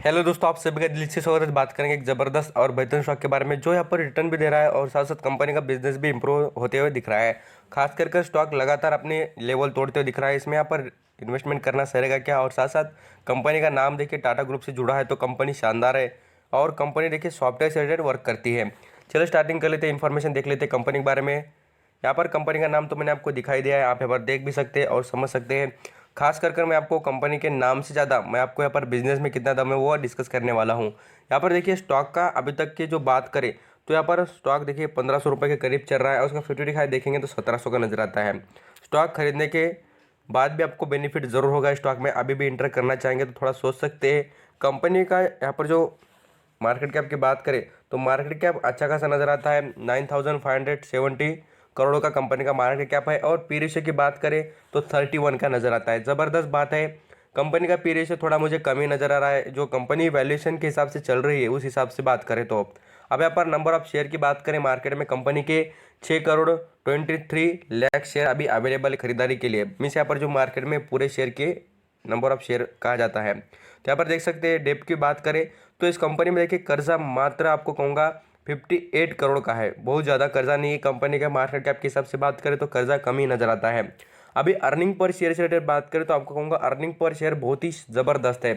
Hello दोस्तों, आप सभी का दिल से स्वागत है। बात करेंगे एक ज़बरदस्त और बेहतरीन स्टॉक के बारे में जो यहाँ पर रिटर्न भी दे रहा है और साथ साथ कंपनी का बिजनेस भी इंप्रूव होते हुए दिख रहा है। खास करके स्टॉक लगातार अपने लेवल तोड़ते हुए दिख रहा है। इसमें यहाँ पर इन्वेस्टमेंट करना सही रहेगा क्या? और साथ साथ कंपनी का नाम देखिए टाटा ग्रुप से जुड़ा है तो कंपनी शानदार है और कंपनी देखिए सॉफ्टवेयर से रिलेटेड वर्क करती है। चलो स्टार्टिंग कर लेते हैं, इन्फॉर्मेशन देख लेते हैं कंपनी के बारे में। यहाँ पर कंपनी का नाम तो मैंने आपको दिखाई दिया है, आप यहाँ पर देख भी सकते हैं और समझ सकते हैं। खास कर मैं आपको कंपनी के नाम से ज़्यादा मैं आपको यहाँ पर बिजनेस में कितना दम है वो डिस्कस करने वाला हूँ। यहाँ पर देखिए स्टॉक का अभी तक की जो बात करें तो यहाँ पर स्टॉक देखिए 1500 रुपये के करीब चल रहा है और उसका 50 देखेंगे तो 1700 का नजर आता है। स्टॉक खरीदने के बाद भी आपको बेनिफिट ज़रूर होगा। स्टॉक में अभी भी इंटर करना चाहेंगे तो थोड़ा सोच सकते हैं। कंपनी का यहाँ पर जो मार्केट कैप की बात करें तो मार्केट कैप अच्छा खासा नजर आता है। 9570 करोड़ों का कंपनी का मार्केट कैप है और पी रेशियो की बात करें तो 31 का नजर आता है। ज़बरदस्त बात है। कंपनी का पी रेशियो थोड़ा मुझे कम ही नजर आ रहा है। जो कंपनी वैल्यूएशन के हिसाब से चल रही है उस हिसाब से बात करें तो अब यहाँ पर नंबर ऑफ शेयर की बात करें मार्केट में कंपनी के 6 करोड़ 23 लाख शेयर अभी अवेलेबल है खरीदारी के लिए। मीन्स यहाँ पर जो मार्केट में पूरे शेयर के नंबर ऑफ शेयर कहा जाता है। तो यहाँ पर देख सकते हैं डेप की बात करें तो इस कंपनी में देखिए कर्जा मात्र आपको कहूँगा 58 करोड़ का है। बहुत ज़्यादा कर्जा नहीं है। कंपनी के मार्केट कैप के हिसाब से बात करें तो कर्जा कम ही नजर आता है। अभी अर्निंग पर शेयर से रिलेटेड बात करें तो आपको कहूँगा अर्निंग पर शेयर बहुत ही ज़बरदस्त है।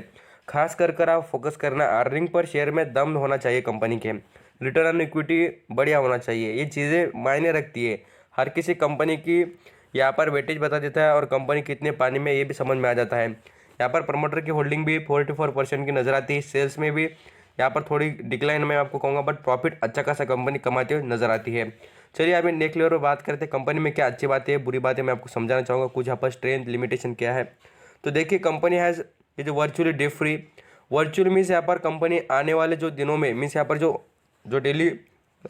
खास कर आप फोकस करना अर्निंग पर शेयर में दम होना चाहिए। कंपनी के रिटर्न ऑन इक्विटी बढ़िया होना चाहिए। ये चीज़ें मायने रखती है। हर किसी कंपनी की यहाँ पर वेटेज बता देता है और कंपनी कितने पानी में ये भी समझ में आ जाता है। यहाँ पर प्रमोटर की होल्डिंग भी 44% की नजर आती है। सेल्स में भी यहाँ पर थोड़ी डिक्लाइन में आपको कहूँगा बट प्रॉफिट अच्छा खासा कंपनी कमाते हुए नजर आती है। चलिए अभी नेक्स्ट लेवल पर बात करते हैं कंपनी में क्या अच्छी बातें है बुरी बातें मैं आपको समझाना चाहूँगा। कुछ यहाँ पर स्ट्रेंथ लिमिटेशन क्या है तो देखिए कंपनी हैज़ ये जो virtually day free virtual means यहाँ पर कंपनी आने वाले जो दिनों में मीन्स यहाँ पर जो जो डेली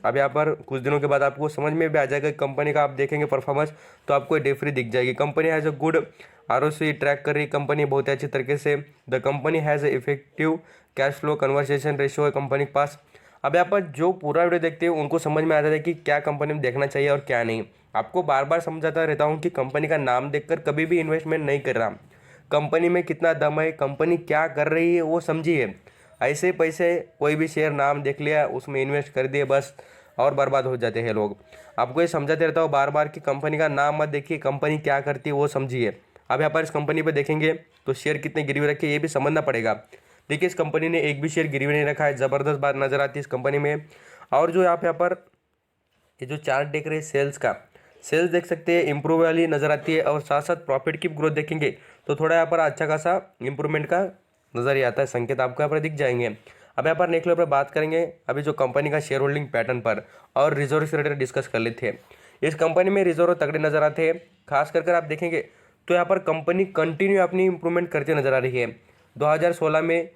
अब यहाँ पर कुछ दिनों के बाद आपको समझ में भी आ जाएगा कंपनी का। आप देखेंगे परफॉर्मेंस तो आपको डे फ्री दिख जाएगी। Company has a good ROC track कर रही कंपनी बहुत ही अच्छी तरीके से। The company has effective cash flow conversation ratio है कंपनी के पास। अब यहाँ पर जो पूरा वीडियो देखते हैं उनको समझ में आ जाता है कि क्या कंपनी में देखना चाहिए और क्या नहीं। आपको बार बार समझाता रहता हूँ कि कंपनी का नाम देखकर कभी भी इन्वेस्टमेंट नहीं कर रहा। कंपनी में कितना दम है, कंपनी क्या कर रही है वो समझिए। ऐसे पैसे कोई भी शेयर नाम देख लिया उसमें इन्वेस्ट कर दिए बस और बर्बाद हो जाते हैं लोग। आपको ये समझाते रहता हूँ बार बार कि कंपनी का नाम मत देखिए, कंपनी क्या करती है वो समझिए। अब यहाँ पर इस कंपनी पे देखेंगे तो शेयर कितने गिरवी रखे ये भी समझना पड़ेगा। देखिए इस कंपनी ने एक भी शेयर गिरवी नहीं रखा है। ज़बरदस्त बात नजर आती है इस कंपनी में। और जो आप यहाँ पर ये जो चार्ट देख रहे हैं सेल्स का, सेल्स देख सकते हैं इंप्रूव वाली नजर आती है और साथ साथ प्रॉफिट की ग्रोथ देखेंगे तो थोड़ा यहाँ पर अच्छा खासा इंप्रूवमेंट का नजर ही आता है। संकेत आपको यहाँ पर दिख जाएंगे। अब यहाँ पर नेक्स्ट लेवल पर बात करेंगे अभी जो कंपनी का शेयर होल्डिंग पैटर्न पर और रिजर्व से रिलेटेड डिस्कस कर लेते हैं। इस कंपनी में रिजर्व तगड़े नजर आते हैं। खास कर आप देखेंगे तो यहाँ पर कंपनी कंटिन्यू अपनी इंप्रूवमेंट करती नजर आ रही है। 2016 में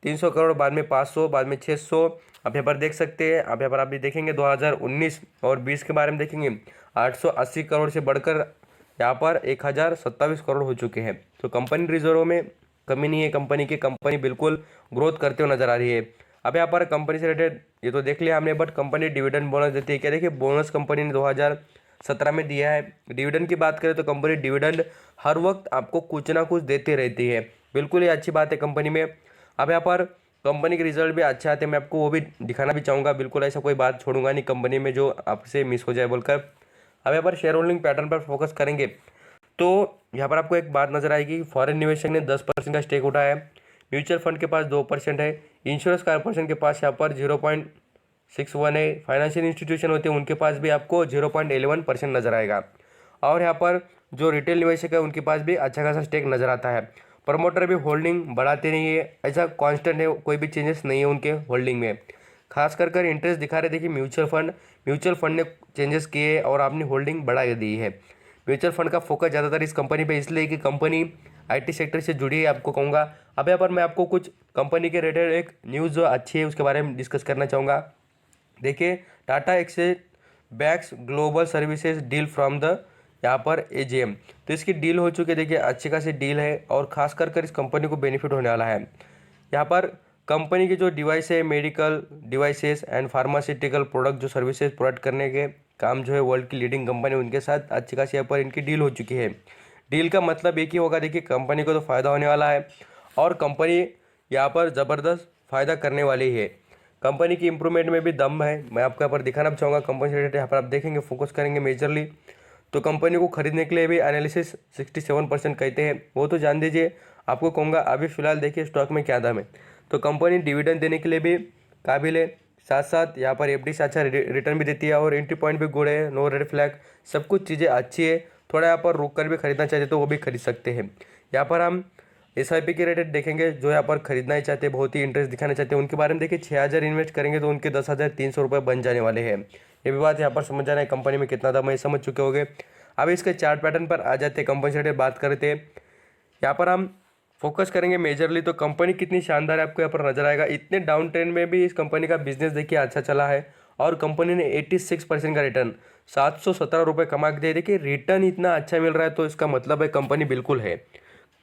300 करोड़, बाद में 500, बाद में 600। आप यहाँ पर देख सकते हैं। आप यहाँ पर आप भी देखेंगे 2019 और 20 के बारे में देखेंगे 880 करोड़ से बढ़कर यहाँ पर 1027 करोड़ हो चुके हैं। तो कंपनी रिजर्व में कमी नहीं है। कंपनी बिल्कुल ग्रोथ करते हुए नजर आ रही है। अब यहाँ पर कंपनी से रिलेटेड ये तो देख लिया हमने बट कंपनी डिविडेंड बोनस देती है क्या? देखिए बोनस कंपनी ने 2017 में दिया है। डिविडेंड की बात करें तो कंपनी डिविडेंड हर वक्त आपको कुछ ना कुछ देती रहती है। बिल्कुल ये अच्छी बात है कंपनी में। अब यहाँ पर कंपनी के रिजल्ट भी अच्छे आते हैं, मैं आपको वो भी दिखाना भी चाहूँगा। बिल्कुल ऐसा कोई बात छोड़ूंगा नहीं कंपनी में जो आपसे मिस हो जाए बोलकर। अब यहाँ पर शेयर होल्डिंग पैटर्न पर फोकस करेंगे तो यहाँ पर आपको एक बात नजर आएगी। फॉरेन निवेशक ने 10% का स्टेक उठाया है। म्यूचुअल फंड के पास 2% है। इंश्योरेंस कॉर्पोरेशन के पास यहाँ पर 0.61 है। फाइनेंशियल इंस्टीट्यूशन होते हैं उनके पास भी आपको 0.11% नजर आएगा। और यहाँ पर जो रिटेल निवेशक है उनके पास भी अच्छा खासा स्टेक नजर आता है। प्रमोटर भी होल्डिंग बढ़ाते नहीं है, ऐसा कांस्टेंट है, कोई भी चेंजेस नहीं है उनके होल्डिंग में। खास कर इंटरेस्ट दिखा रहे देखिए म्यूचुअल फंड ने चेंजेस किए और आपने होल्डिंग बढ़ा दी है। म्यूचुअल फंड का फोकस ज़्यादातर इस कंपनी पे इसलिए कि कंपनी आईटी सेक्टर से जुड़ी है आपको कहूँगा। अब यहाँ पर मैं आपको कुछ कंपनी के रिलेटेड एक न्यूज़ जो अच्छी है उसके बारे में डिस्कस करना चाहूँगा। देखिए Tata Elxsi bags global services deal from the यहाँ पर एजीएम, तो इसकी डील हो चुकी है। देखिए अच्छी खासी डील है और खास कर इस कंपनी को बेनिफिट होने वाला है। यहाँ पर कंपनी के जो डिवाइस है medical devices and pharmaceutical product जो सर्विसेज प्रोवाइड करने के काम जो है वर्ल्ड की लीडिंग कंपनी उनके साथ अच्छी खासी यहाँ पर इनकी डील हो चुकी है। डील का मतलब एक ही होगा, देखिए कंपनी को तो फ़ायदा होने वाला है और कंपनी यहाँ पर ज़बरदस्त फ़ायदा करने वाली है। कंपनी की इंप्रूवमेंट में भी दम है। मैं आपको यहाँ पर दिखाना चाहूँगा कंपनी से रिलेटेड। यहाँ पर आप देखेंगे, फोकस करेंगे मेजरली, तो कंपनी को खरीदने के लिए भी एनालिसिस 67% कहते हैं, वो तो जान दीजिए। आपको कहूँगा अभी फ़िलहाल देखिए स्टॉक में क्या दाम है। तो कंपनी डिविडेंड देने के लिए भी काबिल है, साथ साथ यहाँ पर एफडी से अच्छा रिटर्न भी देती है और एंट्री पॉइंट भी गुड है, नो रेड फ्लैग, सब कुछ चीज़ें अच्छी है। थोड़ा यहाँ पर रुक कर भी खरीदना चाहते तो वो भी खरीद सकते हैं। यहाँ पर हम SIP के रेटेड देखेंगे, जो यहाँ पर खरीदना ही चाहते हैं, बहुत ही इंटरेस्ट दिखाना चाहते हैं, उनके बारे में देखिए 6,000 इन्वेस्ट करेंगे तो उनके 10,300 रुपये बन जाने वाले हैं। ये भी बात यहाँ पर समझ जाना है, कंपनी में कितना दम है समझ चुके होंगे। अब इसके चार्ट पैटर्न पर आ जाते हैं, कंपनी से रिलेटेड बात करते हैं। यहाँ पर हम फोकस करेंगे मेजरली, तो कंपनी कितनी शानदार है आपको यहाँ पर नजर आएगा। इतने डाउन ट्रेंड में भी इस कंपनी का बिजनेस देखिए अच्छा चला है और कंपनी ने 86% का रिटर्न 717 रुपये कमा के दे। देखिए रिटर्न इतना अच्छा मिल रहा है तो इसका मतलब है कंपनी बिल्कुल है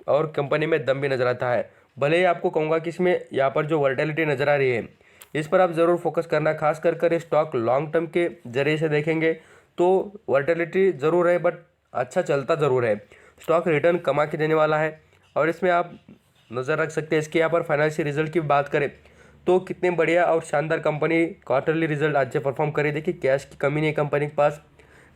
और कंपनी में दम भी नजर आता है। भले ही आपको कहूँगा कि इसमें यहाँ पर जो वर्टिलिटी नजर आ रही है, इस पर आप ज़रूर फोकस करना, खास कर स्टॉक लॉन्ग टर्म के जरिए से देखेंगे तो वर्टिलिटी ज़रूर है, बट अच्छा चलता ज़रूर है। स्टॉक रिटर्न कमा के देने वाला है और इसमें आप नज़र रख सकते हैं। इसके यहाँ पर फाइनेंशियल रिजल्ट की बात करें तो कितने बढ़िया और शानदार कंपनी क्वार्टरली रिजल्ट अच्छे परफॉर्म करे। देखिए कैश की कमी नहीं है कंपनी के पास,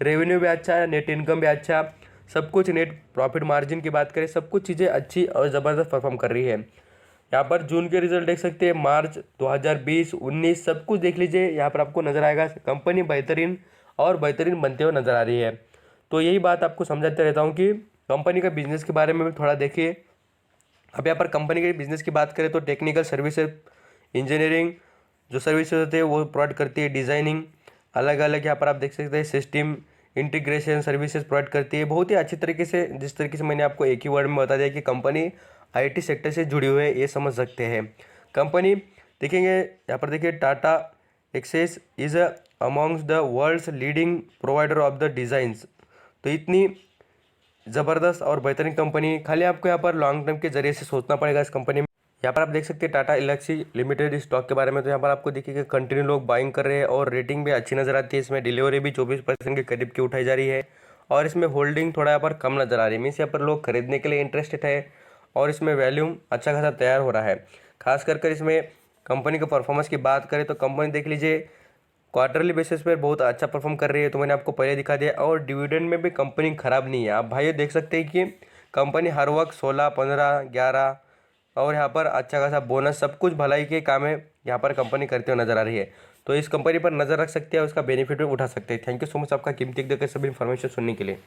रेवेन्यू भी अच्छा है, नेट इनकम भी अच्छा, सब कुछ, नेट प्रॉफिट मार्जिन की बात करें, सब कुछ चीज़ें अच्छी और ज़बरदस्त परफॉर्म कर रही है। यहाँ पर जून के रिजल्ट देख सकते हैं, मार्च 2020, 19 सब कुछ देख लीजिए, यहाँ पर आपको नज़र आएगा कंपनी बेहतरीन और बेहतरीन बनते हुए नज़र आ रही है। तो यही बात आपको समझाते रहता हूँ कि कंपनी का बिजनेस के बारे में भी थोड़ा देखिए। अब यहाँ पर कंपनी के बिजनेस की बात करें तो टेक्निकल सर्विसेज, इंजीनियरिंग जो सर्विसेज होते हैं वो प्रोवाइड करती है, डिज़ाइनिंग अलग अलग यहाँ पर आप देख सकते हैं, सिस्टम इंटीग्रेशन सर्विसेज प्रोवाइड करती है बहुत ही अच्छी तरीके से। जिस तरीके से मैंने आपको एक ही वर्ड में बता दिया कि कंपनी IT सेक्टर से जुड़ी हुई है, ये समझ सकते हैं। कंपनी देखेंगे यहाँ पर देखिए, Tata Elxsi is amongst the world's leading provider of the designs. तो इतनी ज़बरदस्त और बेहतरीन कंपनी, खाली आपको यहाँ पर लॉन्ग टर्म के जरिए से सोचना पड़ेगा इस कंपनी में। यहाँ पर आप देख सकते हैं टाटा एल्क्सी लिमिटेड स्टॉक के बारे में, तो यहाँ पर आपको देखिए कंटिन्यू लोग बाइंग कर रहे हैं और रेटिंग भी अच्छी नज़र आती है। इसमें डिलीवरी भी 24% के करीब की उठाई जा रही है और इसमें होल्डिंग थोड़ा यहाँ पर कम नज़र आ रही है, मीन्स यहाँ पर लोग खरीदने के लिए इंटरेस्टेड है और इसमें वैल्यूम अच्छा खासा तैयार हो रहा है। खास कर इसमें कंपनी के परफॉर्मेंस की बात करें तो कंपनी देख लीजिए क्वार्टरली बेसिस पर बहुत अच्छा परफॉर्म कर रही है, तो मैंने आपको पहले दिखा दिया। और डिविडेंड में भी कंपनी खराब नहीं है। आप भाई देख सकते हैं कि कंपनी हर वक्त 16, 15, 11 और यहाँ पर अच्छा खासा बोनस, सब कुछ भलाई के काम है यहाँ पर कंपनी करते हुए नजर आ रही है। तो इस कंपनी पर नज़र रख सकते हैं, उसका बेनिफिट भी उठा सकते हैं। थैंक यू सो मच आपका कीमती देकर सभी इन्फॉर्मेशन सुनने के लिए।